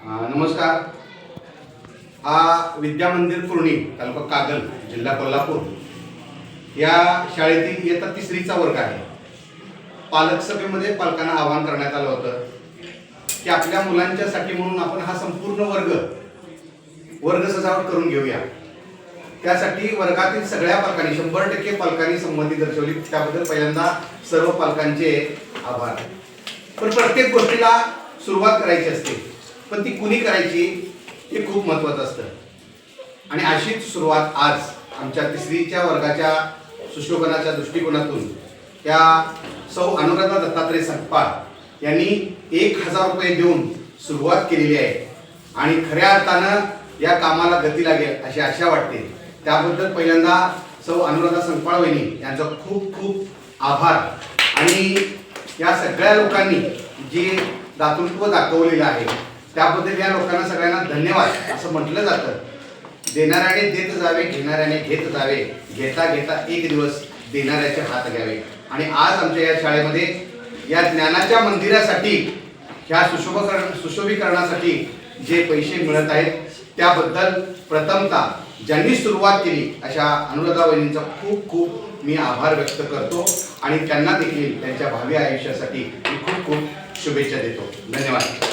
नमस्कार. हा विद्या मंदिर पूर्णी तालुका कागल जिल्हा कोल्हापूर या शाळेतील इयत्ता तिसरीचा वर्ग आहे. पालक सभेमध्ये पालकांना आवाहन करण्यात आलं होतं की आपल्या मुलांच्यासाठी म्हणून आपण हा संपूर्ण वर्ग सजावट करून घेऊया. त्यासाठी वर्गातील सगळ्या पालकांनी 100% पालकांनी संमती दर्शवली. त्याबद्दल पहिल्यांदा सर्व पालकांचे आभार. पण प्रत्येक गोष्टीला सुरुवात करायची असते, पण ती कुणी करायची हे खूप महत्त्वाचं असतं. आणि अशीच सुरुवात आज आमच्या तिसरीच्या वर्गाच्या सुशोभनाच्या दृष्टिकोनातून त्या सौ अनुराधा दत्तात्रय संकपाळ यांनी 1000 रुपये देऊन सुरुवात केलेली आहे. आणि खऱ्या अर्थानं या कामाला गती लागेल अशी आशा वाटते. त्याबद्दल पहिल्यांदा सौ अनुराधा संकपाळ वहिनी यांचा खूप खूप आभार. आणि या सगळ्या लोकांनी जे दातृत्व दाखवलेलं आहे त्याबद्दल या लोकांना सगळ्यांना धन्यवाद असं म्हटलं जातं. देणाऱ्याने देत जावे, घेणाऱ्याने घेत जावे, घेता घेता एक दिवस देणाऱ्याचे हात घ्यावे. आणि आज आमच्या या शाळेमध्ये या ज्ञानाच्या मंदिरासाठी ह्या सुशोभीकरणासाठी जे पैसे मिळत आहेत त्याबद्दल प्रथमतः ज्यांनी सुरुवात केली अशा अनुराधा वहिनींचा खूप खूप मी आभार व्यक्त करतो. आणि त्यांना देखील त्यांच्या भावी आयुष्यासाठी मी खूप खूप शुभेच्छा देतो. धन्यवाद.